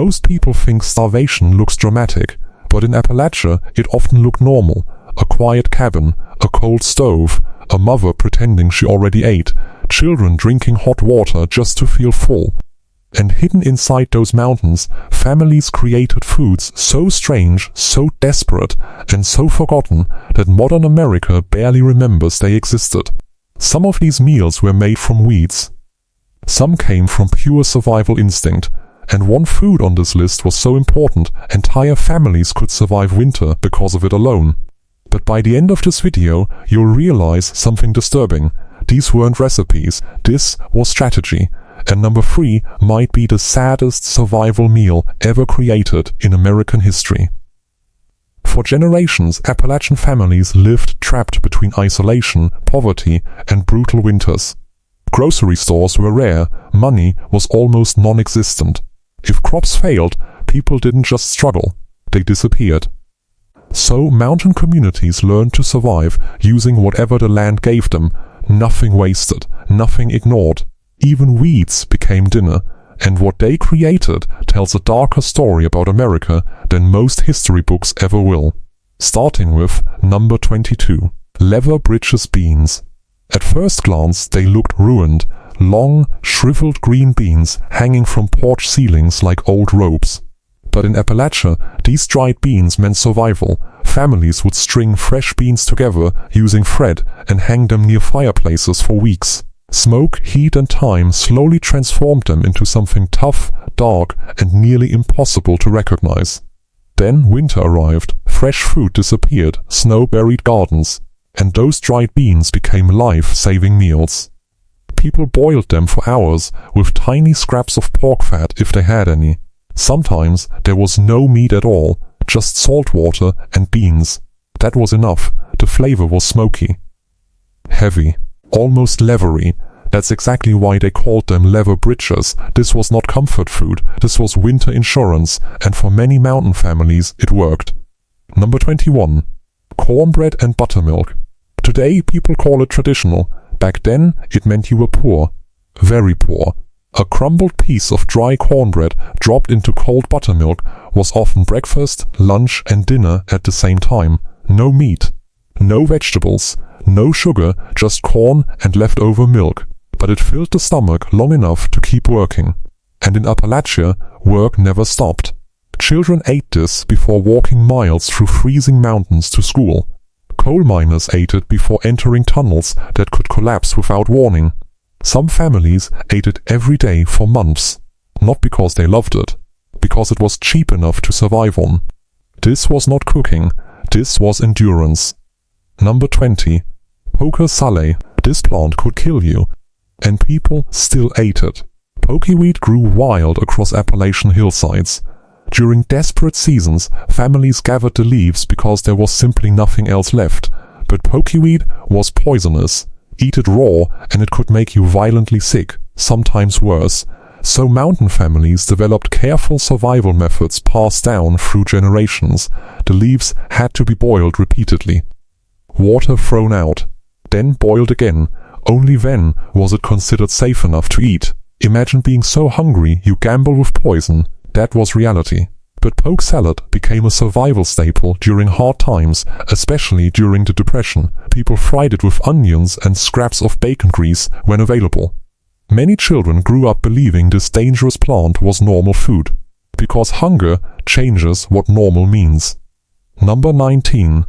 Most people think starvation looks dramatic, but in Appalachia it often looked normal. A quiet cabin, a cold stove, a mother pretending she already ate, children drinking hot water just to feel full. And hidden inside those mountains, families created foods so strange, so desperate, and so forgotten that modern America barely remembers they existed. Some of these meals were made from weeds. Some came from pure survival instinct, and one food on this list was so important, entire families could survive winter because of it alone. But by the end of this video, you'll realize something disturbing. These weren't recipes, this was strategy. And number 3 might be the saddest survival meal ever created in American history. For generations, Appalachian families lived trapped between isolation, poverty, and brutal winters. Grocery stores were rare, money was almost non-existent. If crops failed, people didn't just struggle, they disappeared. So mountain communities learned to survive using whatever the land gave them, nothing wasted, nothing ignored. Even weeds became dinner, and what they created tells a darker story about America than most history books ever will. Starting with number 22, leather breeches beans. At first glance they looked ruined, long, shriveled green beans hanging from porch ceilings like old robes. But in Appalachia, these dried beans meant survival. Families would string fresh beans together using thread and hang them near fireplaces for weeks. Smoke, heat, and time slowly transformed them into something tough, dark, and nearly impossible to recognize. Then winter arrived, fresh fruit disappeared, snow buried gardens, and those dried beans became life-saving meals. People boiled them for hours with tiny scraps of pork fat if they had any. Sometimes there was no meat at all, just salt water and beans. That was enough. The flavor was smoky. Heavy. Almost leathery. That's exactly why they called them leather breeches. This was not comfort food, this was winter insurance, and for many mountain families it worked. Number 21. Cornbread and buttermilk. Today people call it traditional. Back then it meant you were poor. Very poor. A crumbled piece of dry cornbread dropped into cold buttermilk was often breakfast, lunch, and dinner at the same time. No meat. No vegetables. No sugar, just corn and leftover milk, but it filled the stomach long enough to keep working. And in Appalachia, work never stopped. Children ate this before walking miles through freezing mountains to school. Coal miners ate it before entering tunnels that could collapse without warning. Some families ate it every day for months, not because they loved it, because it was cheap enough to survive on. This was not cooking, this was endurance. Number 20. Poker sallet. This plant could kill you, and people still ate it. Pokeweed grew wild across Appalachian hillsides. During desperate seasons, families gathered the leaves because there was simply nothing else left. But pokeweed was poisonous. Eat it raw and it could make you violently sick, sometimes worse. So mountain families developed careful survival methods passed down through generations. The leaves had to be boiled repeatedly. Water thrown out, then boiled again. Only then was it considered safe enough to eat. Imagine being so hungry you gamble with poison. That was reality. But poke salad became a survival staple during hard times, especially during the Depression. People fried it with onions and scraps of bacon grease when available. Many children grew up believing this dangerous plant was normal food, because hunger changes what normal means. Number 19.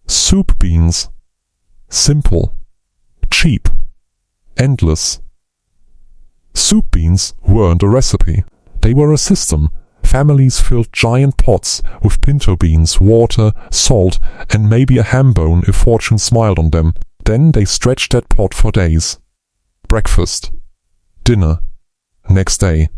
Soup beans. Simple. Cheap. Endless. Soup beans weren't a recipe. They were a system. Families filled giant pots with pinto beans, water, salt, and maybe a ham bone if fortune smiled on them. Then they stretched that pot for days. Breakfast. Dinner. Next day.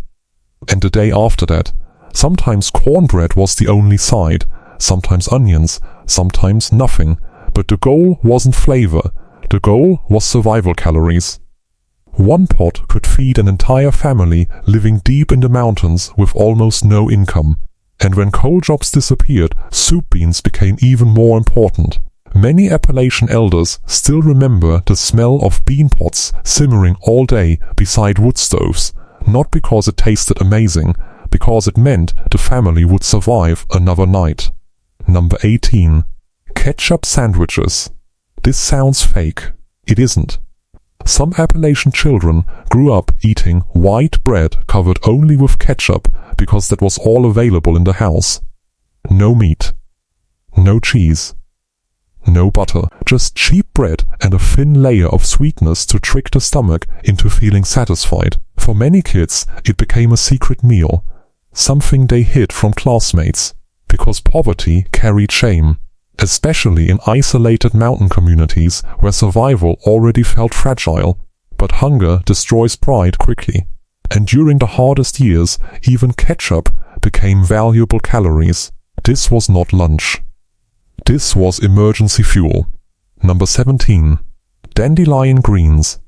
And the day after that. Sometimes cornbread was the only side, sometimes onions, sometimes nothing. But the goal wasn't flavor. The goal was survival calories. One pot could feed an entire family living deep in the mountains with almost no income. And when coal jobs disappeared, soup beans became even more important. Many Appalachian elders still remember the smell of bean pots simmering all day beside wood stoves, not because it tasted amazing, because it meant the family would survive another night. Number 18. Ketchup sandwiches. This sounds fake. It isn't. Some Appalachian children grew up eating white bread covered only with ketchup because that was all available in the house. No meat. No cheese. No butter. Just cheap bread and a thin layer of sweetness to trick the stomach into feeling satisfied. For many kids, it became a secret meal, something they hid from classmates, because poverty carried shame, especially in isolated mountain communities where survival already felt fragile. But hunger destroys pride quickly, and during the hardest years, even ketchup became valuable calories. This was not lunch. This was emergency fuel. Number 17. Dandelion greens.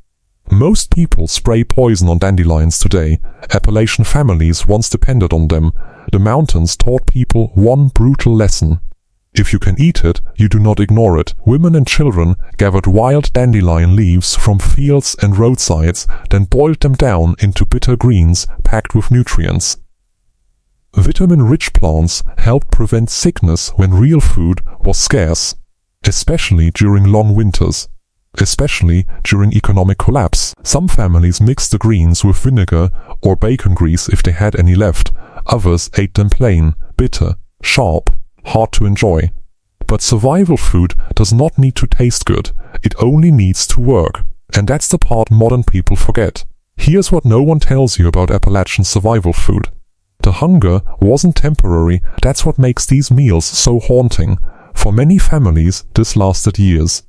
Most people spray poison on dandelions today. Appalachian families once depended on them. The mountains taught people one brutal lesson. If you can eat it, you do not ignore it. Women and children gathered wild dandelion leaves from fields and roadsides, then boiled them down into bitter greens packed with nutrients. Vitamin-rich plants helped prevent sickness when real food was scarce, especially during long winters, especially during economic collapse. Some families mixed the greens with vinegar or bacon grease if they had any left. Others ate them plain, bitter, sharp, hard to enjoy. But survival food does not need to taste good, it only needs to work. And that's the part modern people forget. Here's what no one tells you about Appalachian survival food. The hunger wasn't temporary. That's what makes these meals so haunting. For many families, this lasted years.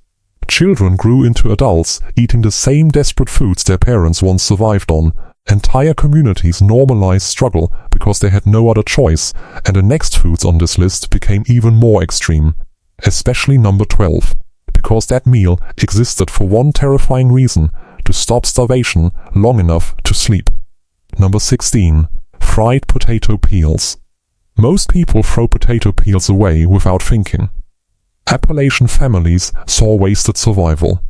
Children grew into adults eating the same desperate foods their parents once survived on. Entire communities normalized struggle because they had no other choice, and the next foods on this list became even more extreme. Especially number 12, because that meal existed for one terrifying reason: to stop starvation long enough to sleep. Number 16. Fried potato peels. Most people throw potato peels away without thinking. Appalachian families saw wasted survival.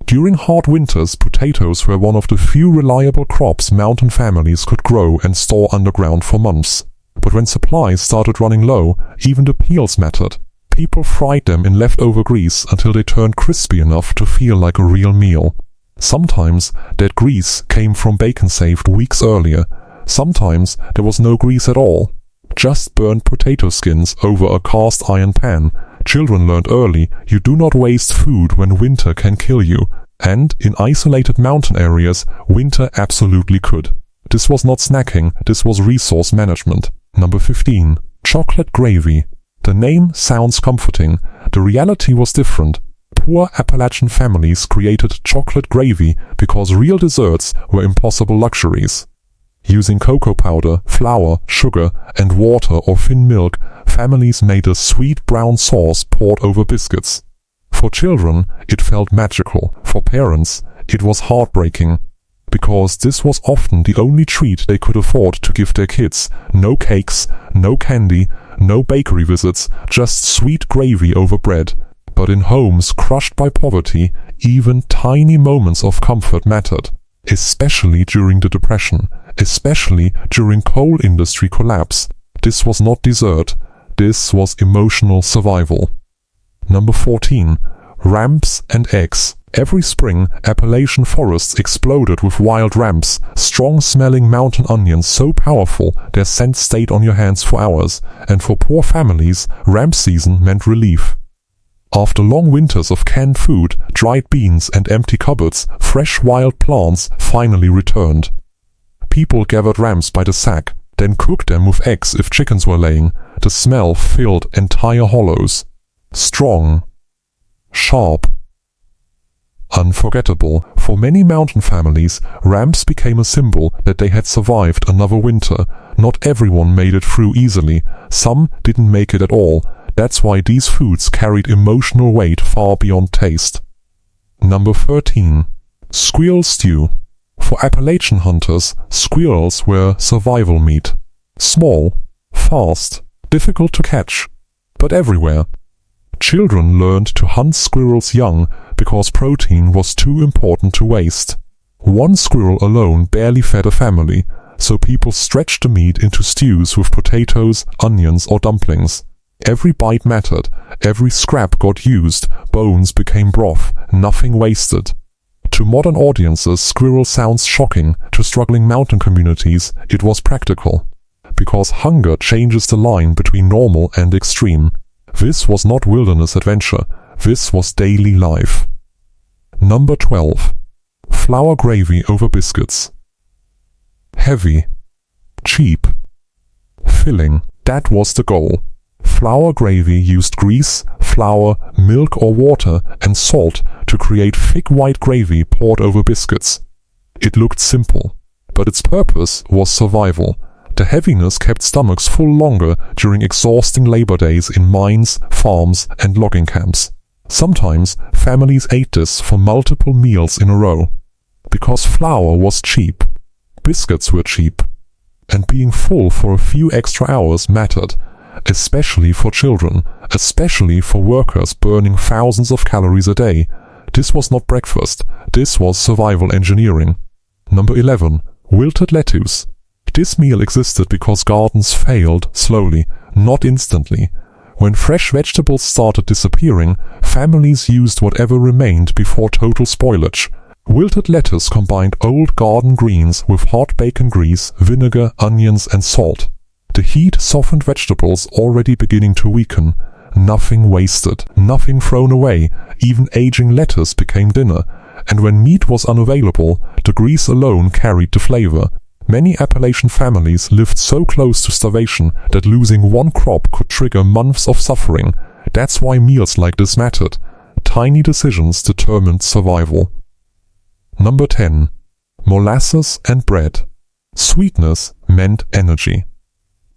During hard winters, potatoes were one of the few reliable crops mountain families could grow and store underground for months. But when supplies started running low, even the peels mattered. People fried them in leftover grease until they turned crispy enough to feel like a real meal. Sometimes that grease came from bacon saved weeks earlier. Sometimes there was no grease at all, just burnt potato skins over a cast iron pan. Children learned early, you do not waste food when winter can kill you, and in isolated mountain areas, winter absolutely could. This was not snacking, this was resource management. Number 15. Chocolate gravy. The name sounds comforting, the reality was different. Poor Appalachian families created chocolate gravy because real desserts were impossible luxuries. Using cocoa powder, flour, sugar, and water or thin milk, families made a sweet brown sauce poured over biscuits. For children, it felt magical. For parents, it was heartbreaking, because this was often the only treat they could afford to give their kids. No cakes, no candy, no bakery visits, just sweet gravy over bread. But in homes crushed by poverty, even tiny moments of comfort mattered, especially during the Depression. Especially during coal industry collapse. This was not dessert, this was emotional survival. Number 14. Ramps and eggs. Every spring, Appalachian forests exploded with wild ramps, strong-smelling mountain onions so powerful their scent stayed on your hands for hours, and for poor families, ramp season meant relief. After long winters of canned food, dried beans, and empty cupboards, fresh wild plants finally returned. People gathered ramps by the sack, then cooked them with eggs if chickens were laying. The smell filled entire hollows. Strong. Sharp. Unforgettable. For many mountain families, ramps became a symbol that they had survived another winter. Not everyone made it through easily. Some didn't make it at all. That's why these foods carried emotional weight far beyond taste. Number 13. Squirrel stew. For Appalachian hunters, squirrels were survival meat. Small, fast, difficult to catch, but everywhere. Children learned to hunt squirrels young because protein was too important to waste. One squirrel alone barely fed a family. so people stretched the meat into stews with potatoes, onions, or dumplings. Every bite mattered, every scrap got used, bones became broth, nothing wasted. To modern audiences, squirrel sounds shocking. To struggling mountain communities, it was practical. Because hunger changes the line between normal and extreme. This was not wilderness adventure, this was daily life. Number 12. Flour gravy over biscuits. Heavy. Cheap. Filling. That was the goal. Flour gravy used grease, flour, milk or water, and salt to create thick white gravy poured over biscuits. It looked simple, but its purpose was survival. The heaviness kept stomachs full longer during exhausting labor days in mines, farms, and logging camps. Sometimes families ate this for multiple meals in a row. Because flour was cheap, biscuits were cheap, and being full for a few extra hours mattered, especially for children, especially for workers burning thousands of calories a day. This was not breakfast, this was survival engineering. Number 11. Wilted lettuce. This meal existed because gardens failed slowly, not instantly. When fresh vegetables started disappearing, families used whatever remained before total spoilage. Wilted lettuce combined old garden greens with hot bacon grease, vinegar, onions, and salt. The heat softened vegetables already beginning to weaken. Nothing wasted, nothing thrown away, even aging lettuce became dinner. And when meat was unavailable, the grease alone carried the flavor. Many Appalachian families lived so close to starvation that losing one crop could trigger months of suffering. That's why meals like this mattered. Tiny decisions determined survival. Number 10. Molasses and bread. Sweetness meant energy.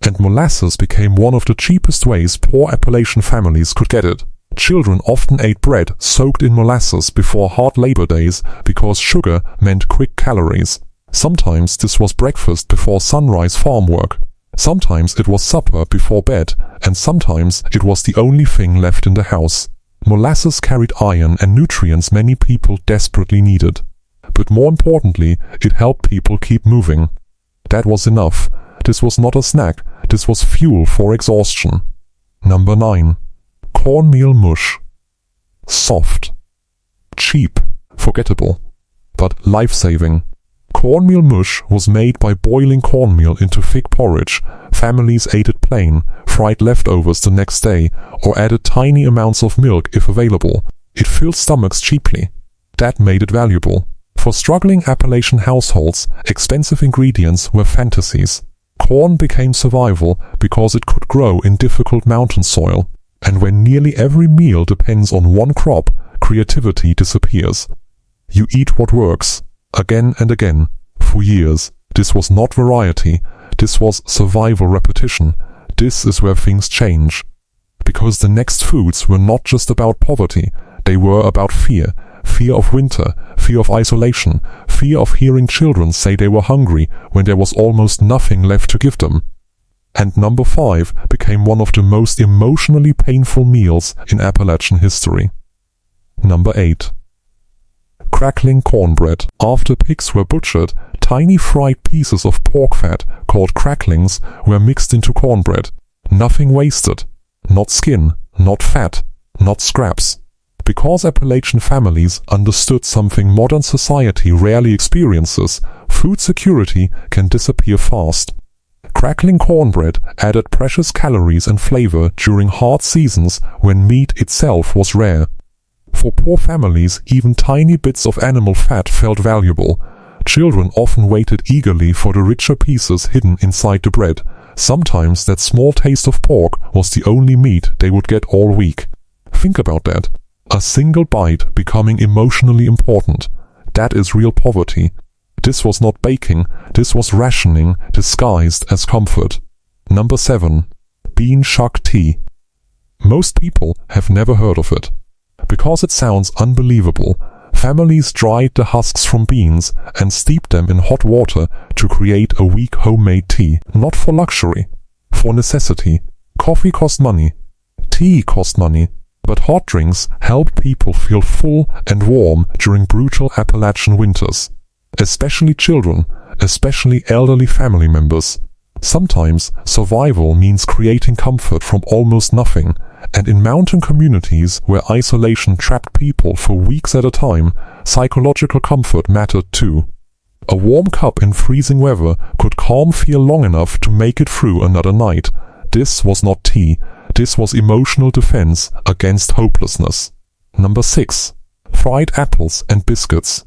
And molasses became one of the cheapest ways poor Appalachian families could get it. Children often ate bread soaked in molasses before hard labor days because sugar meant quick calories. Sometimes this was breakfast before sunrise farm work. Sometimes it was supper before bed, and sometimes it was the only thing left in the house. Molasses carried iron and nutrients many people desperately needed. But more importantly, it helped people keep moving. That was enough. This was not a snack, this was fuel for exhaustion. Number 9. Cornmeal mush. Soft. Cheap. Forgettable. But life-saving. Cornmeal mush was made by boiling cornmeal into thick porridge. Families ate it plain, fried leftovers the next day, or added tiny amounts of milk if available. It filled stomachs cheaply. That made it valuable. For struggling Appalachian households, expensive ingredients were fantasies. Corn became survival because it could grow in difficult mountain soil. And when nearly every meal depends on one crop, creativity disappears. You eat what works. Again and again, for years. This was not variety, this was survival repetition. This is where things change. Because the next foods were not just about poverty, they were about fear. Fear of winter, fear of isolation, fear of hearing children say they were hungry when there was almost nothing left to give them. And number 5 became one of the most emotionally painful meals in Appalachian history. Number 8. Crackling cornbread. After pigs were butchered, tiny fried pieces of pork fat, called cracklings, were mixed into cornbread. Nothing wasted. Not skin, not fat, not scraps. Because Appalachian families understood something modern society rarely experiences, food security can disappear fast. Crackling cornbread added precious calories and flavor during hard seasons when meat itself was rare. For poor families, even tiny bits of animal fat felt valuable. Children often waited eagerly for the richer pieces hidden inside the bread. Sometimes that small taste of pork was the only meat they would get all week. Think about that. A single bite becoming emotionally important. That is real poverty. This was not baking, this was rationing disguised as comfort. Number 7. Bean shuck tea. Most people have never heard of it. Because it sounds unbelievable, families dried the husks from beans and steeped them in hot water to create a weak homemade tea. Not for luxury, for necessity. Coffee cost money, tea cost money, but hot drinks helped people feel full and warm during brutal Appalachian winters. especially children, especially elderly family members. Sometimes survival means creating comfort from almost nothing, and in mountain communities where isolation trapped people for weeks at a time, psychological comfort mattered too. A warm cup in freezing weather could calm fear long enough to make it through another night. This was not tea, this was emotional defense against hopelessness. Number 6. Fried apples and biscuits.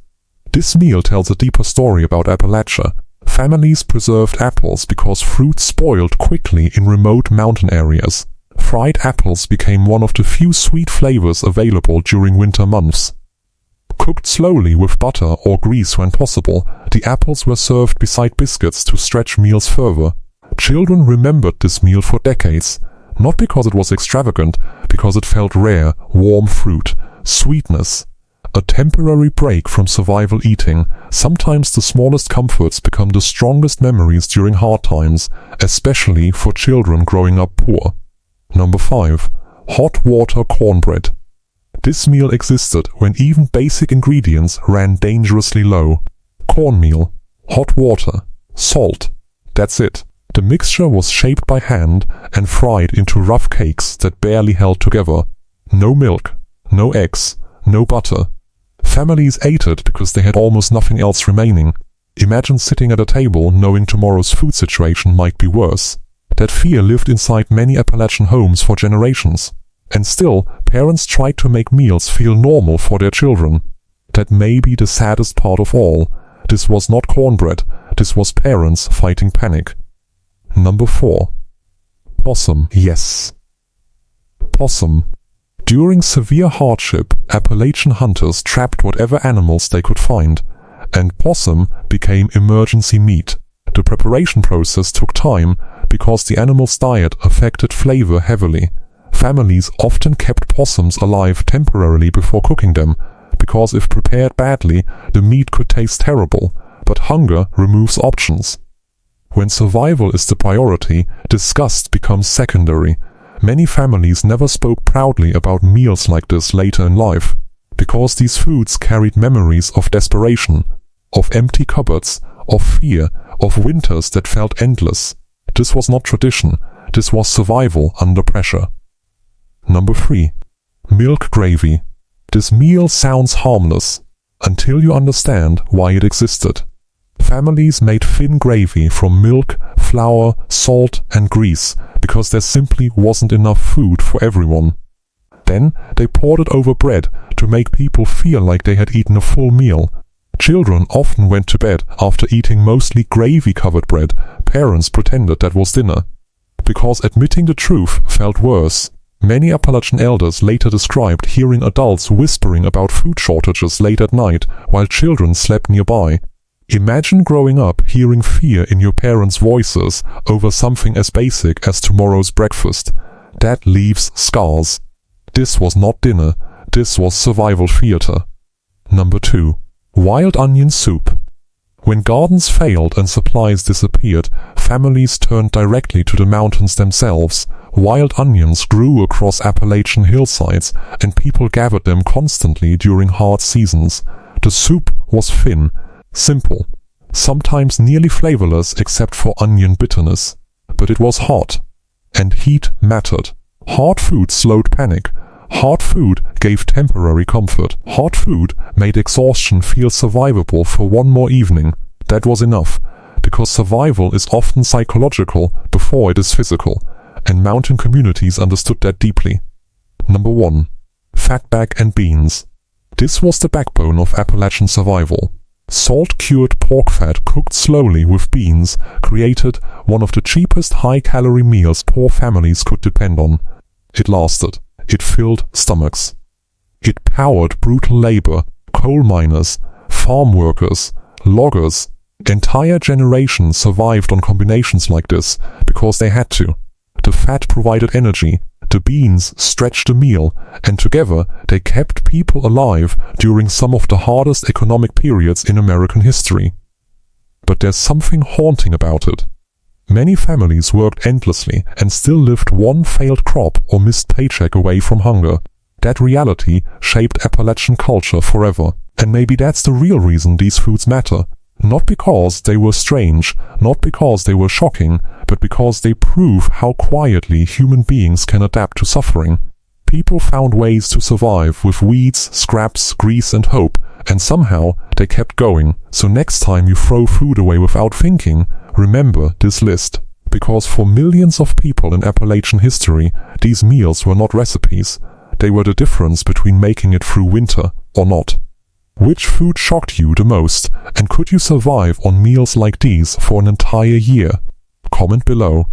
This meal tells a deeper story about Appalachia. Families preserved apples because fruit spoiled quickly in remote mountain areas. Fried apples became one of the few sweet flavors available during winter months. Cooked slowly with butter or grease when possible, the apples were served beside biscuits to stretch meals further. Children remembered this meal for decades, not because it was extravagant, because it felt rare, warm fruit, sweetness. A temporary break from survival eating. Sometimes the smallest comforts become the strongest memories during hard times, especially for children growing up poor. Number 5. Hot water cornbread. This meal existed when even basic ingredients ran dangerously low. Cornmeal, hot water, salt. That's it. The mixture was shaped by hand and fried into rough cakes that barely held together. No milk, no eggs, no butter. Families ate it because they had almost nothing else remaining. Imagine sitting at a table knowing tomorrow's food situation might be worse. That fear lived inside many Appalachian homes for generations. And still, parents tried to make meals feel normal for their children. That may be the saddest part of all. This was not cornbread, this was parents fighting panic. Number 4. Possum. Yes. Possum. During severe hardship, Appalachian hunters trapped whatever animals they could find, and possum became emergency meat. The preparation process took time because the animal's diet affected flavor heavily. Families often kept possums alive temporarily before cooking them, because if prepared badly, the meat could taste terrible, but hunger removes options. When survival is the priority, disgust becomes secondary. Many families never spoke proudly about meals like this later in life, because these foods carried memories of desperation, of empty cupboards, of fear, of winters that felt endless. This was not tradition, this was survival under pressure. Number 3. Milk gravy. This meal sounds harmless, until you understand why it existed. Families made thin gravy from milk, flour, salt and grease because there simply wasn't enough food for everyone. Then they poured it over bread to make people feel like they had eaten a full meal. Children often went to bed after eating mostly gravy-covered bread. Parents pretended that was dinner, because admitting the truth felt worse. Many Appalachian elders later described hearing adults whispering about food shortages late at night while children slept nearby. Imagine growing up hearing fear in your parents' voices over something as basic as tomorrow's breakfast. That leaves scars. This was not dinner, this was survival theater. Number 2. Wild onion soup. When gardens failed and supplies disappeared, families turned directly to the mountains themselves. Wild onions grew across Appalachian hillsides, and people gathered them constantly during hard seasons. The soup was thin, simple, sometimes nearly flavorless except for onion bitterness. But it was hot, and heat mattered. Hot food slowed panic. Hot food gave temporary comfort. Hot food made exhaustion feel survivable for one more evening. That was enough, because survival is often psychological before it is physical, and mountain communities understood that deeply. Number 1. Fatback and beans. This was the backbone of Appalachian survival. Salt-cured pork fat cooked slowly with beans created one of the cheapest high-calorie meals poor families could depend on. It lasted. It filled stomachs. It powered brutal labor, coal miners, farm workers, loggers. Entire generations survived on combinations like this because they had to. The fat provided energy, the beans stretched the meal, and together they kept people alive during some of the hardest economic periods in American history. But there's something haunting about it. Many families worked endlessly and still lived one failed crop or missed paycheck away from hunger. That reality shaped Appalachian culture forever. And maybe that's the real reason these foods matter. Not because they were strange, not because they were shocking, but because they prove how quietly human beings can adapt to suffering. People found ways to survive with weeds, scraps, grease and hope, and somehow they kept going. So next time you throw food away without thinking, remember this list. Because for millions of people in Appalachian history, these meals were not recipes. They were the difference between making it through winter or not. Which food shocked you the most, and could you survive on meals like these for an entire year? Comment below.